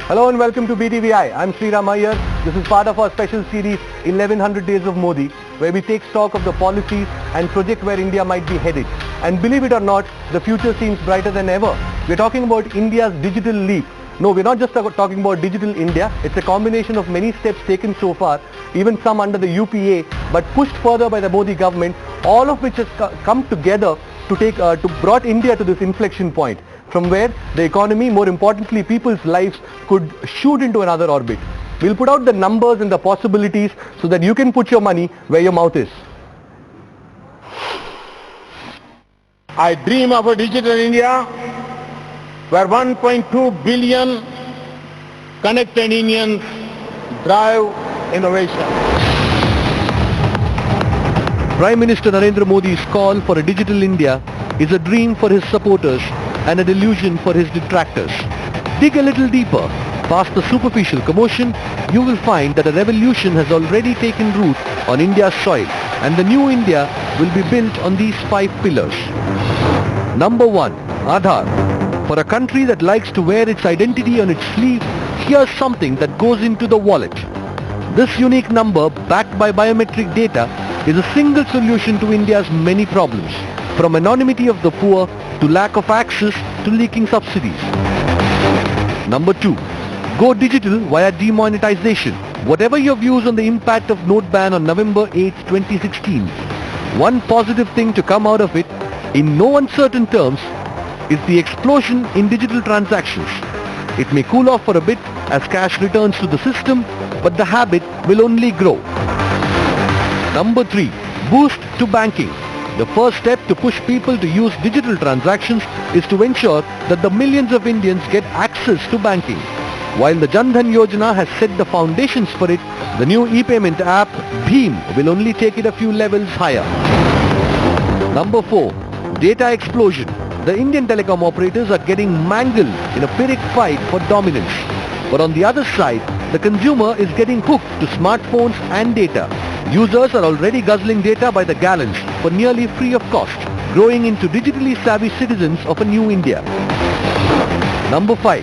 Hello and welcome to BTVi. I'm Sriram Iyer. This is part of our special series 1100 Days of Modi, where we take stock of the policies and project where India might be headed. And believe it or not, the future seems brighter than ever. We're talking about India's digital leap. No, we're not just talking about digital India. It's a combination of many steps taken so far, even some under the UPA, but pushed further by the Modi government, all of which has come together to brought India to this inflection point, from where the economy, more importantly people's lives, could shoot into another orbit. We'll put out the numbers and the possibilities so that you can put your money where your mouth is. I dream of a digital India where 1.2 billion connected Indians drive innovation. Prime Minister Narendra Modi's call for a digital India is a dream for his supporters and a delusion for his detractors. Dig a little deeper, past the superficial commotion, you will find that a revolution has already taken root on India's soil, and the new India will be built on these 5 pillars. Number 1, Aadhaar. For a country that likes to wear its identity on its sleeve, here's something that goes into the wallet. This unique number, backed by biometric data, is a single solution to India's many problems, from anonymity of the poor to lack of access to leaking subsidies. Number 2, go digital via demonetization. Whatever your views on the impact of note ban on November 8, 2016, one positive thing to come out of it, in no uncertain terms, is the explosion in digital transactions. It may cool off for a bit as cash returns to the system, but the habit will only grow. Number 3, boost to banking. The first step to push people to use digital transactions is to ensure that the millions of Indians get access to banking. While the Jan Dhan Yojana has set the foundations for it, the new e-payment app, Bheem, will only take it a few levels higher. Number 4, data explosion. The Indian telecom operators are getting mangled in a pyrrhic fight for dominance. But on the other side, the consumer is getting hooked to smartphones and data. Users are already guzzling data by the gallons for nearly free of cost, growing into digitally savvy citizens of a new India. Number 5,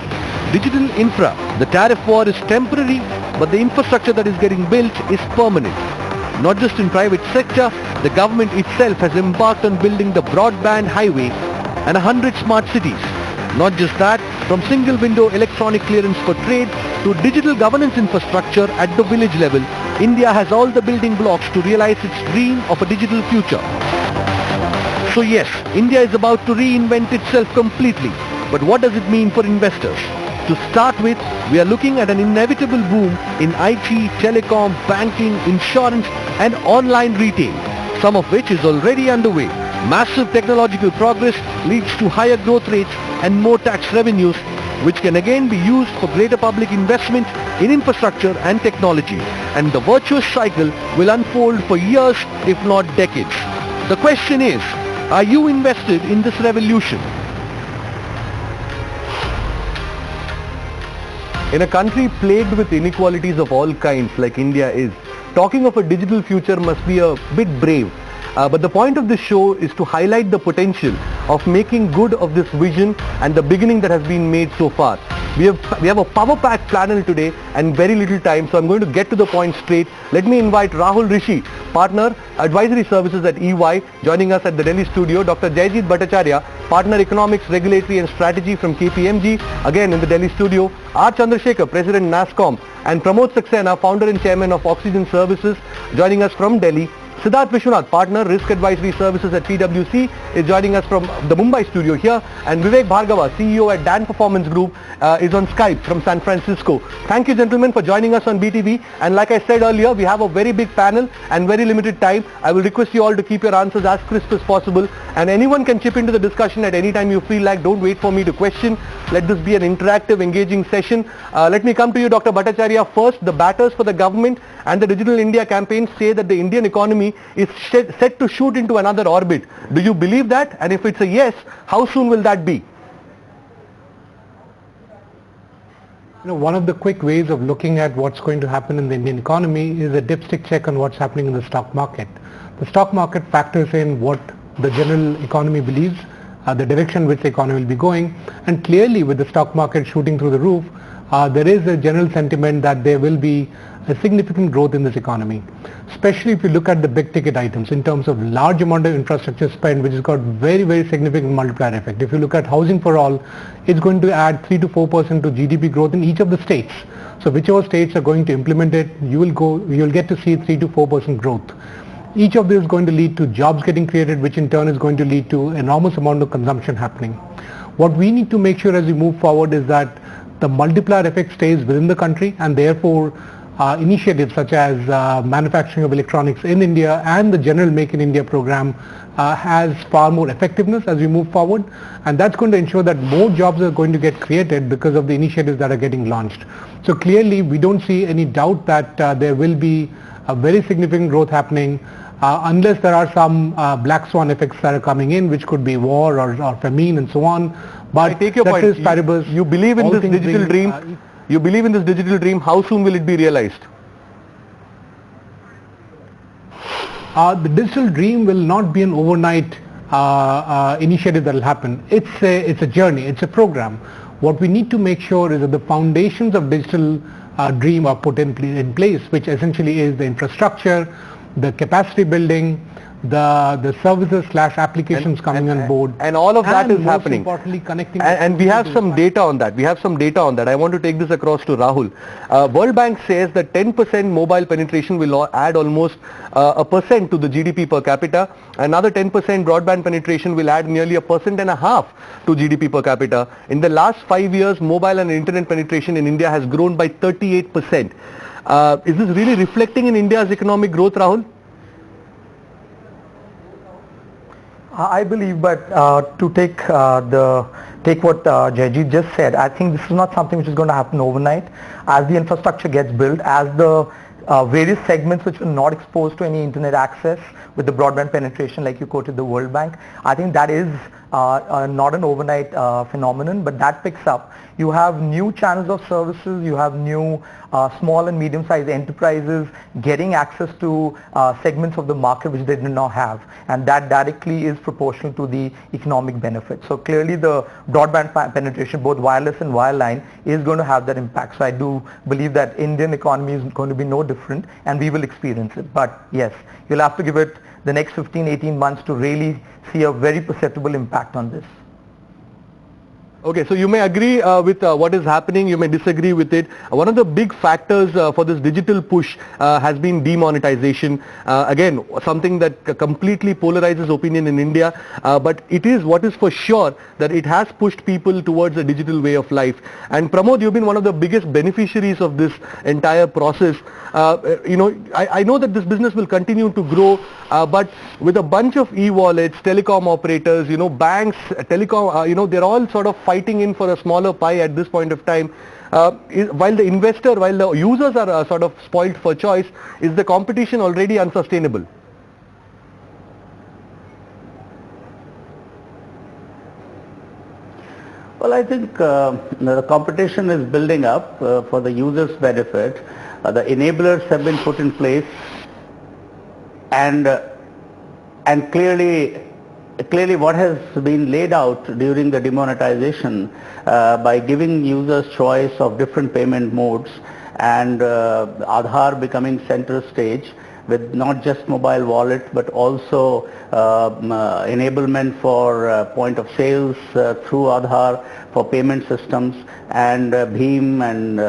digital infra. The tariff war is temporary, but the infrastructure that is getting built is permanent. Not just in private sector, the government itself has embarked on building the broadband highway and 100 smart cities. Not just that, from single window electronic clearance for trade to digital governance infrastructure at the village level, India has all the building blocks to realize its dream of a digital future. So yes, India is about to reinvent itself completely. But what does it mean for investors? To start with, we are looking at an inevitable boom in IT, telecom, banking, insurance and online retail, some of which is already underway. Massive technological progress leads to higher growth rates and more tax revenues, which can again be used for greater public investment in infrastructure and technology. And the virtuous cycle will unfold for years, if not decades. The question is, are you invested in this revolution? In a country plagued with inequalities of all kinds like India is, talking of a digital future must be a bit brave. But the point of this show is to highlight the potential of making good of this vision and the beginning that has been made so far. We have a power-packed panel today and very little time, so I'm going to get to the point straight. Let me invite Rahul Rishi, Partner, Advisory Services at EY, joining us at the Delhi studio. Dr. Jayjeet Bhattacharya, Partner, Economics, Regulatory and Strategy from KPMG, again in the Delhi studio. R. Chandrasekhar, President, NASSCOM, and Pramod Saxena, Founder and Chairman of Oxigen Services, joining us from Delhi. Siddharth Vishwanath, Partner, Risk Advisory Services at PwC, is joining us from the Mumbai studio here, and Vivek Bhargava, CEO at Dan Performance Group, is on Skype from San Francisco. Thank you, gentlemen, for joining us on BTV. And like I said earlier, we have a very big panel and very limited time. I will request you all to keep your answers as crisp as possible, and anyone can chip into the discussion at any time you feel like. Don't wait for me to question. Let this be an interactive, engaging session. Let me come to you, Dr. Bhattacharya. First, the batters for the government and the Digital India campaign say that the Indian economy is set to shoot into another orbit. Do you believe that? And if it's a yes, how soon will that be? One of the quick ways of looking at what's going to happen in the Indian economy is a dipstick check on what's happening in the stock market. The stock market factors in what the general economy believes, the direction which the economy will be going, and clearly with the stock market shooting through the roof, there is a general sentiment that there will be a significant growth in this economy, especially if you look at the big ticket items in terms of large amount of infrastructure spend, which has got very, very significant multiplier effect. If you look at housing for all, it's going to add 3 to 4% to GDP growth in each of the states. So whichever states are going to implement it, you'll get to see 3 to 4% growth. Each of these is going to lead to jobs getting created, which in turn is going to lead to enormous amount of consumption happening. What we need to make sure as we move forward is that the multiplier effect stays within the country, and therefore initiatives such as manufacturing of electronics in India and the general Make in India program has far more effectiveness as we move forward, and that's going to ensure that more jobs are going to get created because of the initiatives that are getting launched. So clearly we don't see any doubt that there will be a very significant growth happening unless there are some black swan effects that are coming in, which could be war or famine and so on. But I take your point. You believe in this digital dream. You believe in this digital dream. How soon will it be realized? The digital dream will not be an overnight initiative that will happen. It's a journey. It's a program. What we need to make sure is that the foundations of digital dream are put in place, which essentially is the infrastructure, the capacity building, the services / applications coming on board, and all of that is happening. Importantly, connecting. And we have some data on that. I want to take this across to Rahul. World Bank says that 10% mobile penetration will add almost a percent to the GDP per capita. Another 10% broadband penetration will add nearly 1.5% to GDP per capita. In the last 5 years, mobile and internet penetration in India has grown by 38%. Is this really reflecting in India's economic growth, Rahul? I believe, but to take what Jayjeet just said, I think this is not something which is going to happen overnight. As the infrastructure gets built, as the various segments which were not exposed to any internet access with the broadband penetration, like you quoted the World Bank, I think that is not an overnight phenomenon, but that picks up. You have new channels of services, you have new small and medium-sized enterprises getting access to segments of the market which they did not have, and that directly is proportional to the economic benefit. So clearly the broadband penetration, both wireless and wireline, is going to have that impact. So I do believe that Indian economy is going to be no different, and we will experience it. But yes, you'll have to give it the next 15-18 months to really see a very perceptible impact on this. Okay, so you may agree with what is happening, you may disagree with it. One of the big factors for this digital push has been demonetization. Again, something that completely polarizes opinion in India, but it is what is for sure that it has pushed people towards a digital way of life. And Pramod, you've been one of the biggest beneficiaries of this entire process. I know that this business will continue to grow, but with a bunch of e-wallets, telecom operators, banks, telecom, they're all sort of fighting in for a smaller pie at this point of time. While the users are sort of spoiled for choice, is the competition already unsustainable? Well, I think the competition is building up for the users' benefit. The enablers have been put in place, and clearly what has been laid out during the demonetization by giving users choice of different payment modes, and Aadhaar becoming center stage with not just mobile wallet but also enablement for point of sales through Aadhaar for payment systems, and BHIM and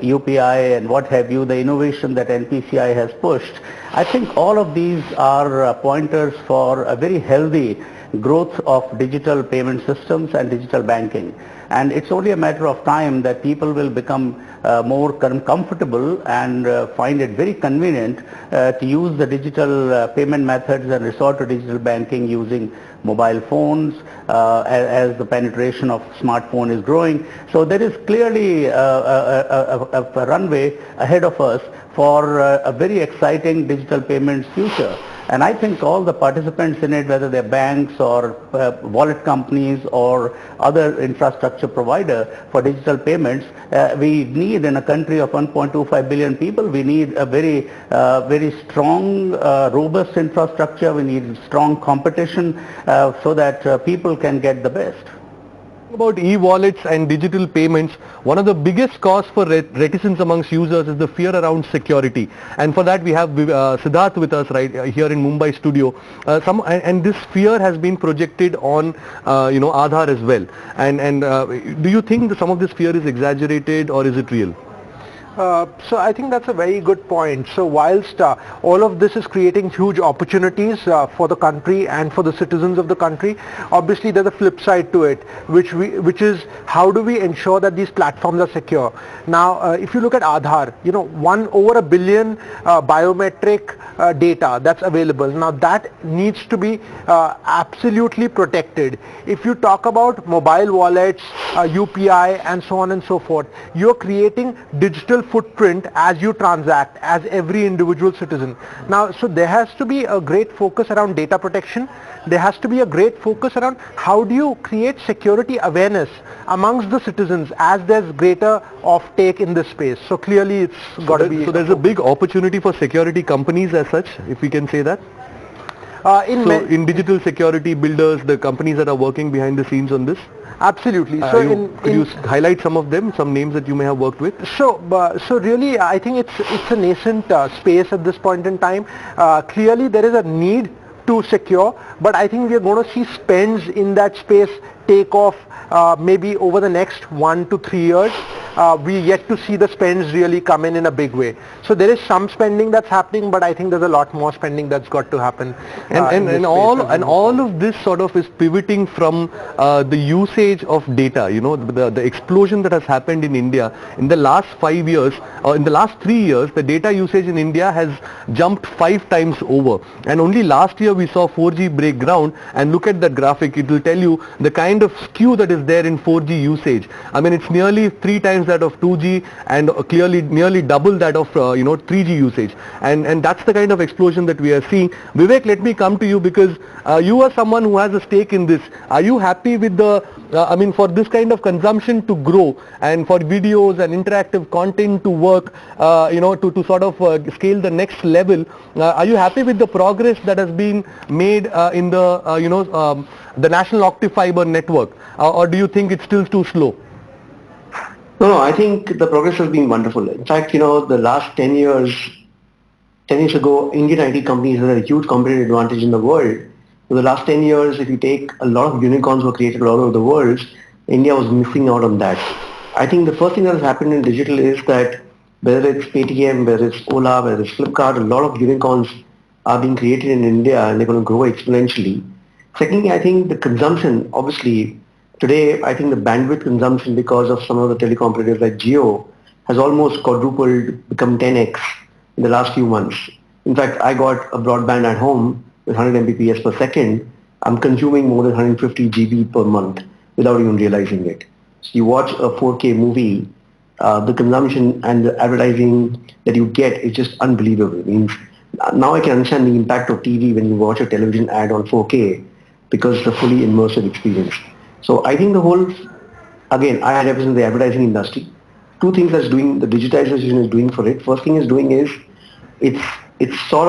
UPI and what have you, the innovation that NPCI has pushed. I think all of these are pointers for a very healthy growth of digital payment systems and digital banking. And it's only a matter of time that people will become more comfortable and find it very convenient to use the digital payment methods and resort to digital banking using mobile phones as the penetration of smartphone is growing. So there is clearly a runway ahead of us for a very exciting digital payments future. And I think all the participants in it, whether they're banks or wallet companies or other infrastructure provider for digital payments, we need, in a country of 1.25 billion people, we need a very strong, robust infrastructure. We need strong competition so that people can get the best. About e-wallets and digital payments, one of the biggest cause for reticence amongst users is the fear around security. And for that we have Siddharth with us right here in Mumbai studio. And this fear has been projected on Aadhaar as well. And do you think that some of this fear is exaggerated or is it real? So I think that's a very good point. So whilst all of this is creating huge opportunities for the country and for the citizens of the country, obviously there's a flip side to it, which is how do we ensure that these platforms are secure. Now, if you look at Aadhaar, over 1 billion biometric data that's available. Now that needs to be absolutely protected. If you talk about mobile wallets, UPI and so on and so forth, you're creating digital footprint as you transact as every individual citizen. Now, so there has to be a great focus around data protection. There has to be a great focus around how do you create security awareness amongst the citizens as there's greater offtake in this space. So clearly it's got to be... So there's a big opportunity for security companies as such, if we can say that? In digital security builders, the companies that are working behind the scenes on this? Absolutely. Could you highlight some of them, some names that you may have worked with? So really, I think it's a nascent space at this point in time. Clearly, there is a need to secure, but I think we are going to see spends in that space take off maybe over the next 1 to 3 years. We yet to see the spends really come in a big way. So there is some spending that's happening, but I think there's a lot more spending that's got to happen. And all of this sort of is pivoting from the usage of data. The explosion that has happened in India in the last 5 years, or in the last 3 years, the data usage in India has jumped 5 times over. And only last year we saw 4G break ground, and look at that graphic, it will tell you the kind of skew that is there in 4G usage. I mean, it's nearly 3 times that of 2G and clearly nearly double that of 3G usage, and that's the kind of explosion that we are seeing. Vivek, let me come to you because you are someone who has a stake in this. Are you happy with the for this kind of consumption to grow and for videos and interactive content to work, to sort of scale the next level? Are you happy with the progress that has been made in the National Opti-Fiber network, or do you think it's still too slow? No, I think the progress has been wonderful. In fact, the last 10 years ago, Indian IT companies had a huge competitive advantage in the world. For the last 10 years, if you take, a lot of unicorns were created all over the world. India was missing out on that. I think the first thing that has happened in digital is that whether it's Paytm, whether it's Ola, whether it's Flipkart, a lot of unicorns are being created in India and they're going to grow exponentially. Secondly, I think the consumption, obviously, today, I think the bandwidth consumption because of some of the telecom operators like Jio has almost quadrupled, become 10x in the last few months. In fact, I got a broadband at home with 100 Mbps per second. I'm consuming more than 150 GB per month without even realizing it. So you watch a 4K movie, the consumption and the advertising that you get is just unbelievable. It means now I can understand the impact of TV when you watch a television ad on 4K because it's a fully immersive experience. So I think the whole, again, I represent the advertising industry. Two things that's doing, the digitization is doing for it. First thing is doing is, it's sort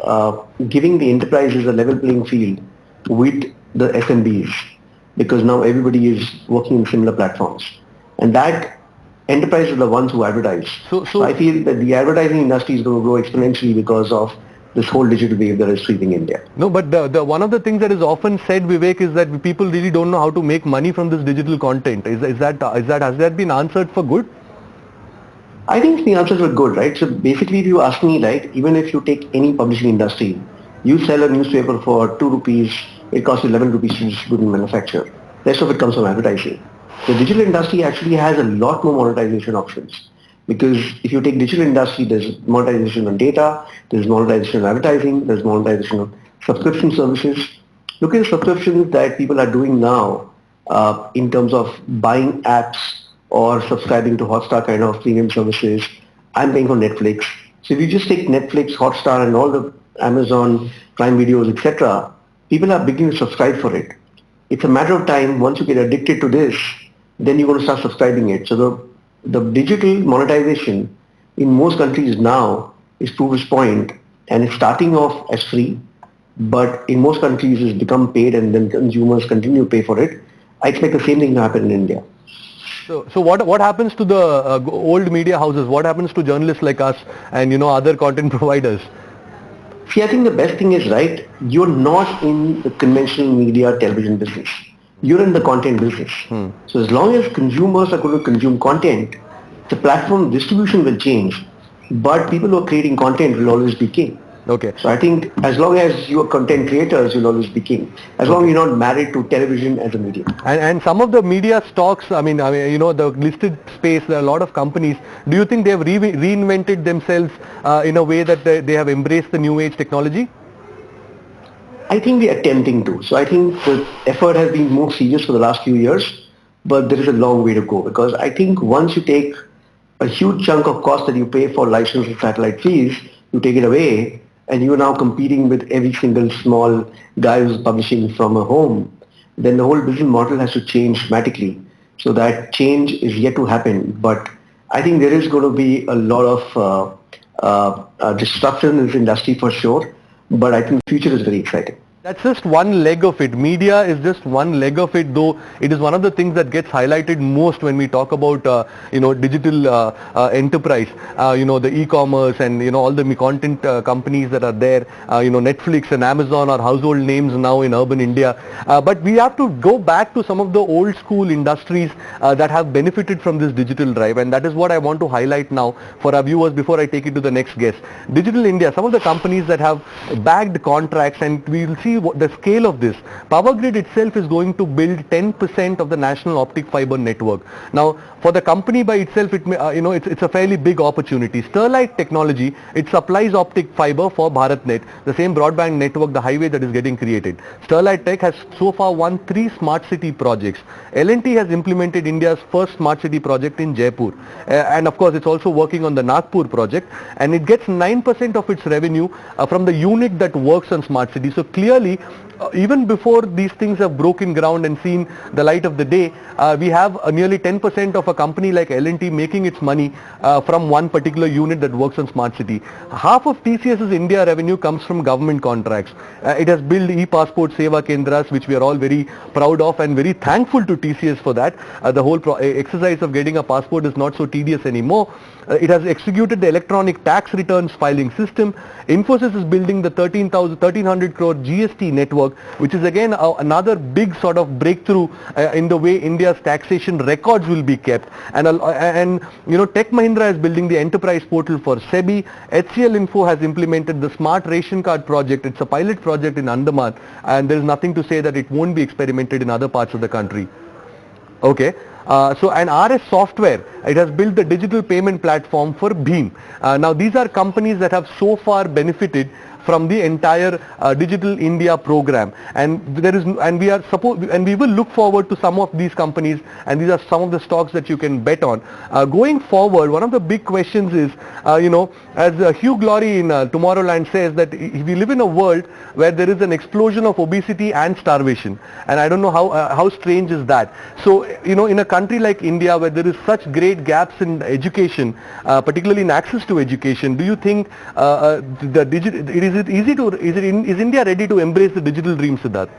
of giving the enterprises a level playing field with the SMBs, because now everybody is working in similar platforms. And that enterprises are the ones who advertise. So I feel that the advertising industry is going to grow exponentially because of this whole digital wave that is sweeping India. No, but the one of the things that is often said, Vivek, is that people really don't know how to make money from this digital content. Has that been answered for good? I think the answers were good, right? So basically, if you ask me, right, even if you take any publishing industry, you sell a newspaper for 2 rupees, it costs 11 rupees to distribute and manufacture. Rest of it comes from advertising. The digital industry actually has a lot more monetization options. Because if you take digital industry, there's monetization on data, there's monetization on advertising, there's monetization on subscription services. Look at the subscriptions that people are doing now in terms of buying apps or subscribing to Hotstar kind of premium services. I'm paying for Netflix. So if you just take Netflix, Hotstar and all the Amazon Prime videos, etc., people are beginning to subscribe for it. It's a matter of time. Once you get addicted to this, then you're going to start subscribing it. So the digital monetization in most countries now is to this point, and it's starting off as free, but in most countries it's become paid and then consumers continue to pay for it. I expect the same thing to happen in India. So what happens to the old media houses? What happens to journalists like us and other content providers? See, I think the best thing is, right, you're not in the conventional media television business. You're in the content business. So as long as consumers are going to consume content, the platform distribution will change, but people who are creating content will always be king. Okay. So I think as long as you are content creators, you'll always be king. As long as you're not married to television as a medium. And some of the media stocks, the listed space, there are a lot of companies. Do you think they have reinvented themselves in a way that they have embraced the new age technology? I think we are attempting to. So I think the effort has been more serious for the last few years, but there is a long way to go, because I think once you take a huge chunk of cost that you pay for license and satellite fees, you take it away, and you are now competing with every single small guy who's publishing from a home, then the whole business model has to change dramatically. So that change is yet to happen, but I think there is going to be a lot of disruption in this industry for sure, but I think the future is very exciting. That's just one leg of it. Media is just one leg of it, though it is one of the things that gets highlighted most when we talk about, digital enterprise, the e-commerce and, all the content companies that are there, Netflix and Amazon are household names now in urban India. But we have to go back to some of the old school industries that have benefited from this digital drive, and that is what I want to highlight now for our viewers before I take it to the next guest. Digital India, some of the companies that have bagged contracts, and we will see the scale of this. Power Grid itself is going to build 10% of the national optic fiber network. Now, for the company by itself, it's a fairly big opportunity. Sterlite Technology, it supplies optic fiber for BharatNet, the same broadband network, the highway that is getting created. Sterlite Tech has so far won 3 smart city projects. L&T has implemented India's first smart city project in Jaipur. And of course, it's also working on the Nagpur project, and it gets 9% of its revenue from the unit that works on smart city. So clearly, even before these things have broken ground and seen the light of the day, we have nearly 10% of a company like L&T making its money from one particular unit that works on smart city. Half of TCS's India revenue comes from government contracts. It has built e-passport Seva Kendras, which we are all very proud of and very thankful to TCS for that. The whole exercise of getting a passport is not so tedious anymore. It has executed the electronic tax returns filing system. Infosys is building the 1300 crore GST network, which is again another big sort of breakthrough in the way India's taxation records will be kept. And Tech Mahindra is building the enterprise portal for SEBI. HCL Info has implemented the smart ration card project. It's a pilot project in Andaman, and there is nothing to say that it won't be experimented in other parts of the country. Okay. And RS Software, it has built the digital payment platform for Bheem. Now these are companies that have so far benefited from the entire Digital India program, and we will look forward to some of these companies, and these are some of the stocks that you can bet on. Going forward, one of the big questions is, as Hugh Laurie in Tomorrowland says, that we live in a world where there is an explosion of obesity and starvation, and I don't know how strange is that. So, in a country like India where there is such great gaps in education, particularly in access to education, do you think is India ready to embrace the digital dream, Siddharth?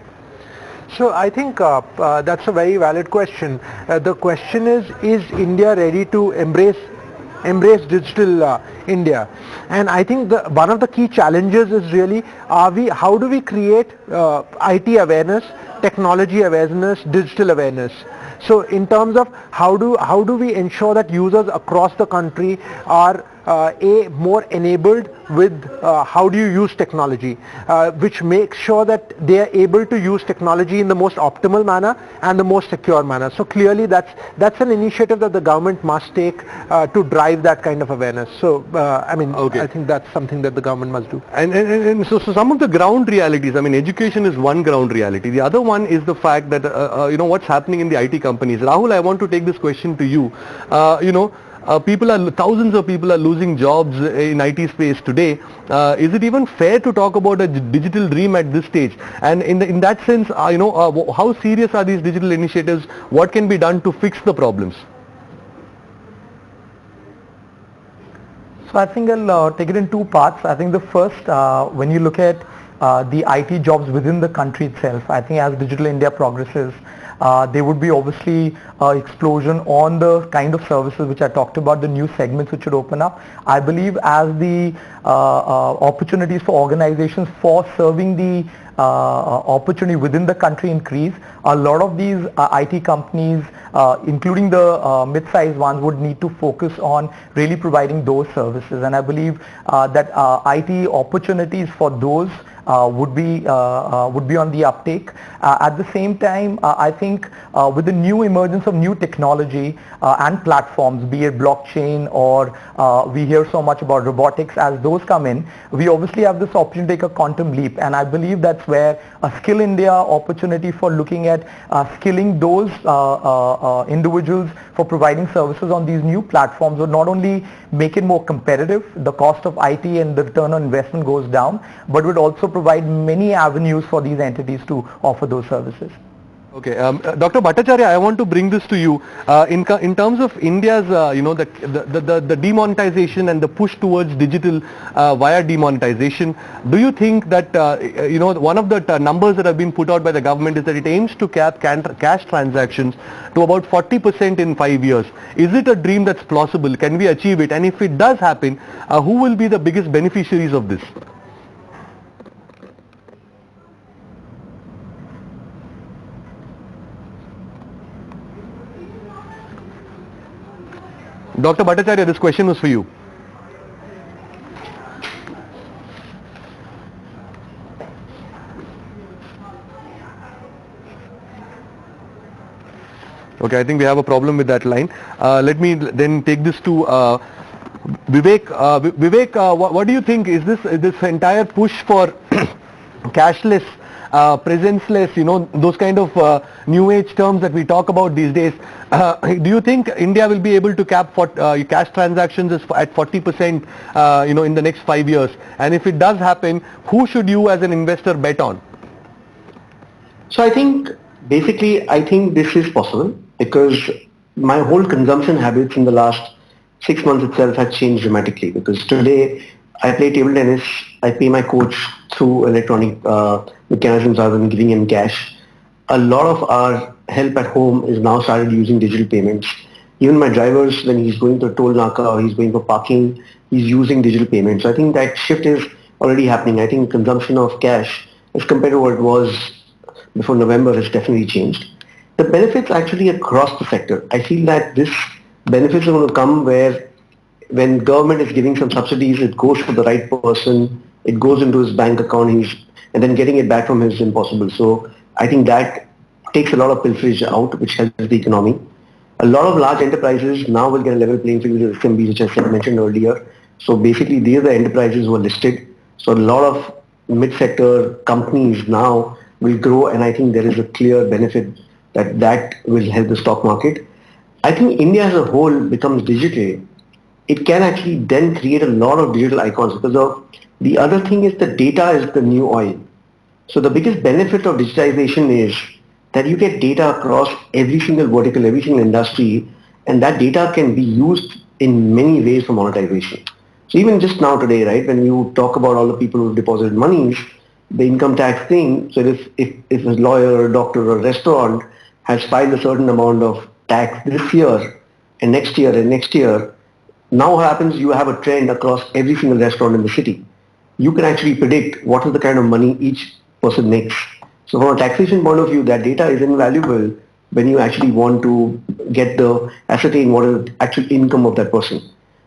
So I think that's a very valid question. The question is India ready to embrace digital India? And I think one of the key challenges is really, how do we create IT awareness, technology awareness, digital awareness? So in terms of how do we ensure that users across the country are more enabled with how do you use technology, which makes sure that they are able to use technology in the most optimal manner and the most secure manner. So clearly that's an initiative that the government must take to drive that kind of awareness. So okay. I think that's something that the government must do. And so some of the ground realities, education is one ground reality. The other one is the fact that what's happening in the IT companies. Rahul, I want to take this question to you. Thousands of people are losing jobs in IT space today. Is it even fair to talk about a digital dream at this stage? And in that sense, how serious are these digital initiatives? What can be done to fix the problems? So I think I'll take it in 2 parts. I think the first, when you look at the IT jobs within the country itself, I think as Digital India progresses, There would be obviously explosion on the kind of services which I talked about, the new segments which should open up. I believe as the opportunities for organizations for serving the opportunity within the country increase, a lot of these IT companies, including the mid-sized ones, would need to focus on really providing those services. And I believe that IT opportunities for those would be on the uptake. At the same time, I think with the new emergence of new technology and platforms, be it blockchain or we hear so much about robotics, as those come in, we obviously have this opportunity to take a quantum leap. And I believe that's where a Skill India opportunity for looking at skilling those individuals for providing services on these new platforms would not only make it more competitive, the cost of IT and the return on investment goes down, but would also provide many avenues for these entities to offer those services. Okay, Dr. Bhattacharya, I want to bring this to you. In terms of India's, the demonetization and the push towards digital via demonetization, do you think that, one of the numbers that have been put out by the government is that it aims to cap cash transactions to about 40% in 5 years. Is it a dream that's plausible? Can we achieve it? And if it does happen, who will be the biggest beneficiaries of this? Dr. Bhattacharya, this question was for you. Okay, I think we have a problem with that line. Let me then take this to Vivek. Vivek, what do you think? Is this entire push for cashless, presence-less, those kind of new age terms that we talk about these days, do you think India will be able to cap cash transactions at 40%, in the next 5 years? And if it does happen, who should you as an investor bet on? So I think this is possible because my whole consumption habits in the last 6 months itself has changed dramatically, because today I play table tennis, I pay my coach through electronic mechanisms rather than giving him cash. A lot of our help at home is now started using digital payments. Even my drivers, when he's going to a toll naka or he's going for parking, he's using digital payments. So I think that shift is already happening. I think consumption of cash as compared to what it was before November has definitely changed. The benefits actually across the sector. I feel that this benefits are going to come where when government is giving some subsidies, it goes to the right person, it goes into his bank account, and then getting it back from him is impossible. So I think that takes a lot of pilferage out, which helps the economy. A lot of large enterprises now will get a level playing field with SMBs, which I mentioned earlier. So basically, these are the enterprises who are listed. So a lot of mid-sector companies now will grow, and I think there is a clear benefit that will help the stock market. I think India as a whole becomes digital. It can actually then create a lot of digital icons, because of the other thing is the data is the new oil. So the biggest benefit of digitization is that you get data across every single vertical, every single industry, and that data can be used in many ways for monetization. So even just now today, right, when you talk about all the people who deposited monies, the income tax thing, so if a lawyer or a doctor or a restaurant has filed a certain amount of tax this year and next year, now what happens, you have a trend across every single restaurant in the city. You can actually predict what is the kind of money each person makes. So from a taxation point of view, that data is invaluable when you actually want to ascertain what is the actual income of that person.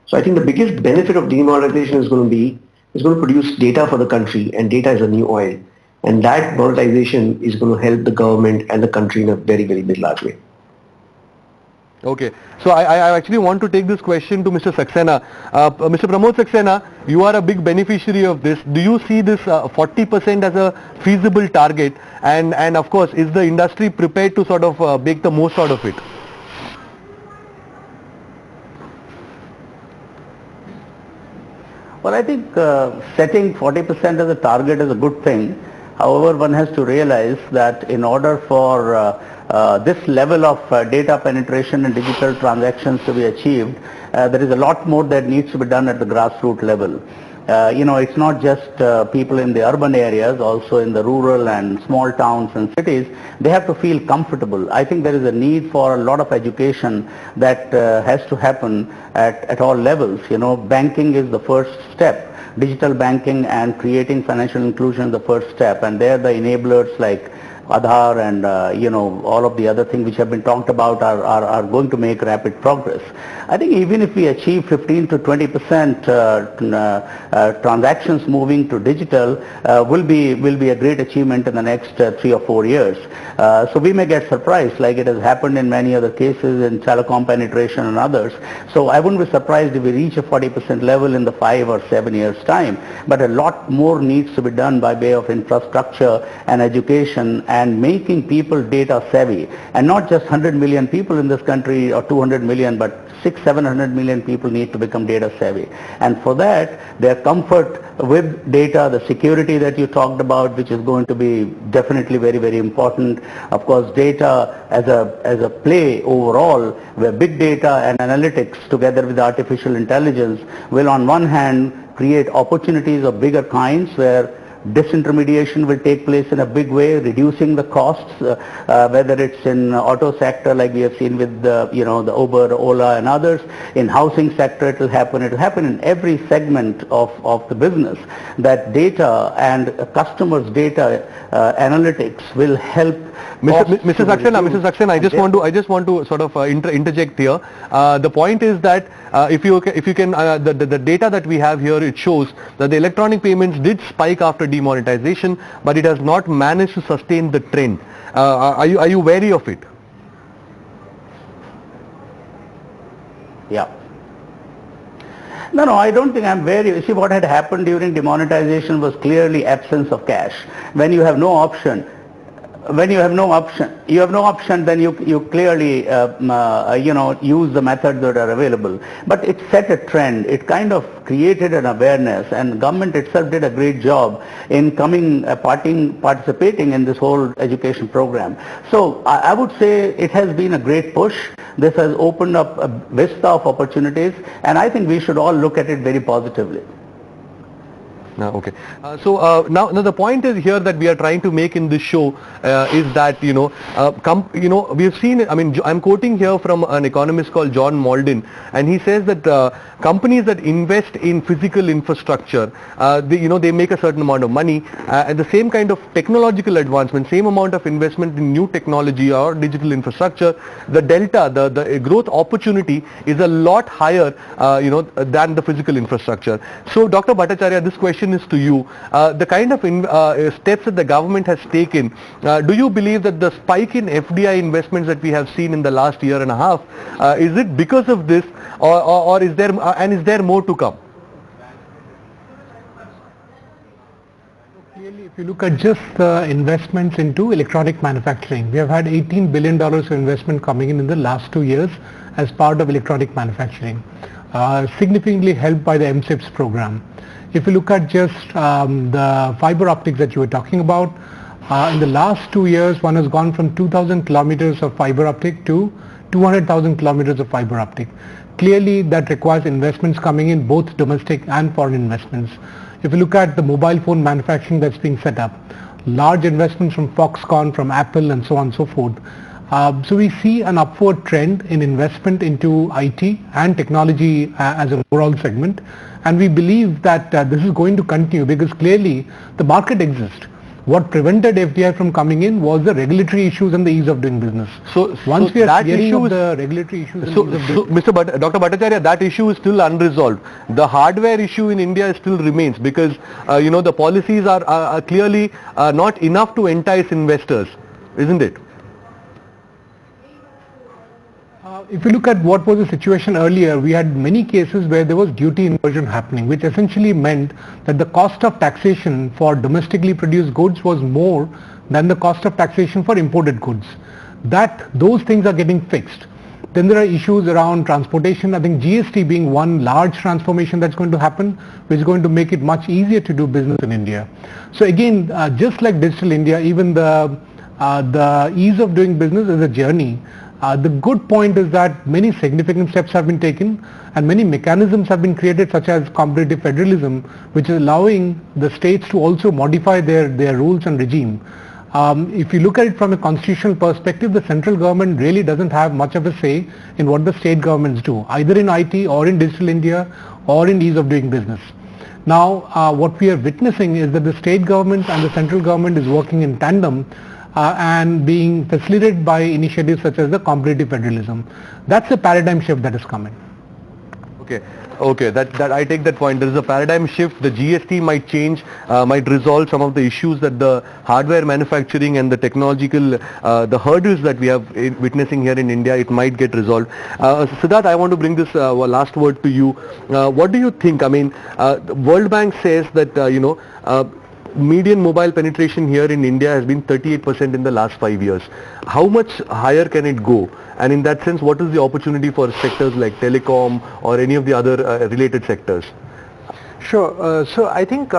So I think the biggest benefit of demonetization is going to produce data for the country, and data is a new oil. And that monetization is going to help the government and the country in a very, very big, large way. Okay, so I actually want to take this question to Mr. Saxena. Mr. Pramod Saxena, you are a big beneficiary of this. Do you see this 40% as a feasible target? And of course, is the industry prepared to sort of make the most out of it? Well, I think setting 40% as a target is a good thing. However, one has to realize that in order for this level of data penetration and digital transactions to be achieved, there is a lot more that needs to be done at the grassroots level. It's not just people in the urban areas, also in the rural and small towns and cities, they have to feel comfortable. I think there is a need for a lot of education that has to happen at all levels. Banking is the first step. Digital banking and creating financial inclusion is the first step, and there the enablers like Aadhaar and all of the other things which have been talked about are going to make rapid progress. I think even if we achieve 15 to 20% transactions moving to digital will be a great achievement in the next 3 or 4 years. So we may get surprised like it has happened in many other cases in telecom penetration and others. So I wouldn't be surprised if we reach a 40% level in the 5 or 7 years time. But a lot more needs to be done by way of infrastructure and education and making people data savvy, and not just 100 million people in this country or 200 million, but 600-700 million people need to become data savvy. And for that, their comfort with data, the security that you talked about, which is going to be definitely very, very important. Of course, data as a play overall, where big data and analytics together with artificial intelligence will on one hand create opportunities of bigger kinds where disintermediation will take place in a big way, reducing the costs, whether it's in auto sector like we have seen with the Uber, Ola and others. In housing sector it will happen in every segment of the business, that data and customers' data analytics will help. Mr. Saxena, I just want to sort of interject here. The point is that if you can, the data that we have here, it shows that the electronic payments did spike after demonetization, but it has not managed to sustain the trend. Are you wary of it? Yeah. No, I don't think I'm wary. You see, what had happened during demonetization was clearly absence of cash. When you have no option, then you clearly use the methods that are available. But it set a trend. It kind of created an awareness, and government itself did a great job in participating in this whole education program. So I would say it has been a great push. This has opened up a vista of opportunities, and I think we should all look at it very positively. Okay. Now the point is here that we are trying to make in this show is that we have seen. I mean, I'm quoting here from an economist called John Malden, and he says that companies that invest in physical infrastructure, they make a certain amount of money, and the same kind of technological advancement, same amount of investment in new technology or digital infrastructure, the delta, the growth opportunity is a lot higher, than the physical infrastructure. So, Dr. Bhattacharya, this question is to you. The kind of steps that the government has taken, do you believe that the spike in FDI investments that we have seen in the last year and a half, is it because of this, or is there more to come? Clearly, if you look at just the investments into electronic manufacturing, we have had $18 billion of investment coming in the last 2 years as part of electronic manufacturing, significantly helped by the MSIPS program. If you look at just the fiber optics that you were talking about, in the last 2 years, one has gone from 2,000 kilometers of fiber optic to 200,000 kilometers of fiber optic. Clearly, that requires investments coming in, both domestic and foreign investments. If you look at the mobile phone manufacturing that's being set up, large investments from Foxconn, from Apple, and so on and so forth. So we see an upward trend in investment into IT and technology as an overall segment, and we believe that this is going to continue because clearly the market exists. What prevented FDI from coming in was the regulatory issues and the ease of doing business. So once we are clearing up the regulatory issues and ease of doing business. Dr. Bhattacharya, that issue is still unresolved. The hardware issue in India still remains because the policies are clearly not enough to entice investors, isn't it? If you look at what was the situation earlier, we had many cases where there was duty inversion happening, which essentially meant that the cost of taxation for domestically produced goods was more than the cost of taxation for imported goods. Those things are getting fixed. Then there are issues around transportation. I think GST being one large transformation that's going to happen, which is going to make it much easier to do business in India. So again, just like Digital India, even the ease of doing business is a journey. The good point is that many significant steps have been taken and many mechanisms have been created, such as competitive federalism, which is allowing the states to also modify their rules and regime. If you look at it from a constitutional perspective, the central government really doesn't have much of a say in what the state governments do, either in IT or in Digital India or in ease of doing business. Now, what we are witnessing is that the state government and the central government is working in tandem and being facilitated by initiatives such as the competitive federalism. That's the paradigm shift that is coming. Okay, that I take that point. There is a paradigm shift. The GST might change, might resolve some of the issues that the hardware manufacturing and the technological, the hurdles that we have witnessing here in India, it might get resolved. Siddharth, I want to bring this last word to you. What do you think? I mean, World Bank says that, median mobile penetration here in India has been 38% in the last 5 years. How much higher can it go? And in that sense, what is the opportunity for sectors like telecom or any of the other related sectors? Sure. So I think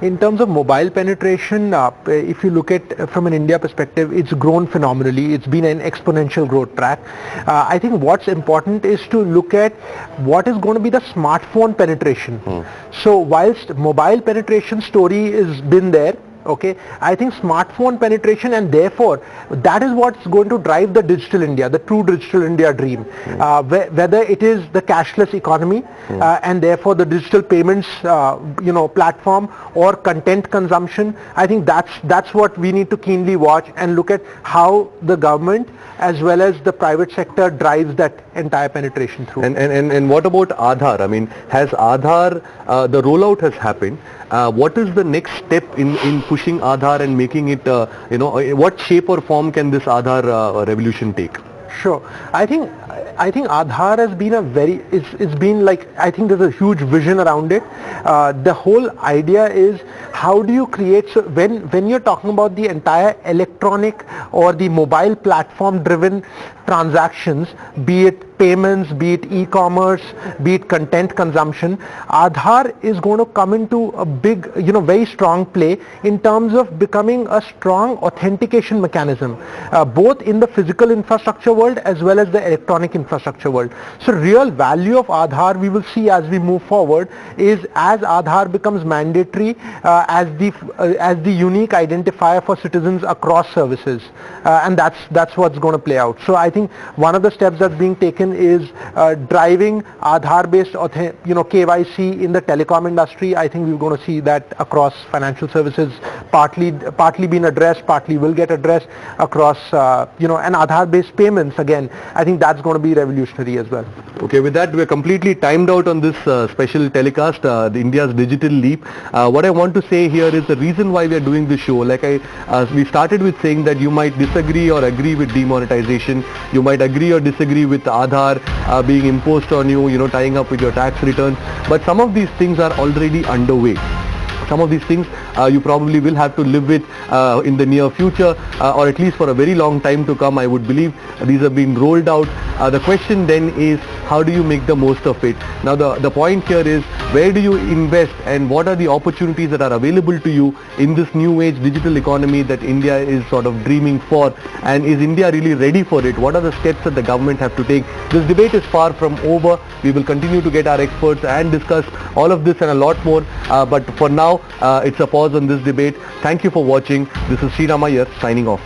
in terms of mobile penetration, if you look at from an India perspective, it's grown phenomenally. It's been an exponential growth track. I think what's important is to look at what is going to be the smartphone penetration. So whilst mobile penetration story has been there, okay, I think smartphone penetration, and therefore that is what's going to drive the digital India, the true digital India dream. Whether it is the cashless economy and therefore the digital payments platform or content consumption, I think that's what we need to keenly watch and look at how the government as well as the private sector drives that entire penetration through. And what about Aadhaar? I mean, has Aadhaar, the rollout has happened. What is the next step in pushing Aadhaar and making it, what shape or form can this Aadhaar revolution take? Sure. I think Aadhaar has been it's been like, I think there's a huge vision around it. The whole idea is how do you create, so when you're talking about the entire electronic or the mobile platform driven transactions, be it payments, be it e-commerce, be it content consumption, Aadhaar is going to come into a big, very strong play in terms of becoming a strong authentication mechanism, both in the physical infrastructure world as well as the electronic infrastructure world. So real value of Aadhaar we will see as we move forward is as Aadhaar becomes mandatory as the unique identifier for citizens across services, and that's what's going to play out. So I think one of the steps that's being taken is driving Aadhaar-based KYC in the telecom industry. I think we're going to see that across financial services, partly being addressed, partly will get addressed across and Aadhaar-based payments. Again, I think that's going to be revolutionary as well. Okay, with that we're completely timed out on this special telecast, the India's digital leap. What I want to say here is the reason why we are doing this show. Like we started with saying that you might disagree or agree with demonetization. You might agree or disagree with Aadhaar being imposed on you, tying up with your tax returns. But some of these things are already underway. Some of these things you probably will have to live with in the near future or at least for a very long time to come. I would believe these have been rolled out. The question then is, how do you make the most of it? Now the point here is, where do you invest and what are the opportunities that are available to you in this new age digital economy that India is sort of dreaming for, and is India really ready for it? What are the steps that the government have to take? This debate is far from over. We will continue to get our experts and discuss all of this and a lot more, but for now it's a pause on this debate. Thank you for watching. This is Sriram Iyer signing off.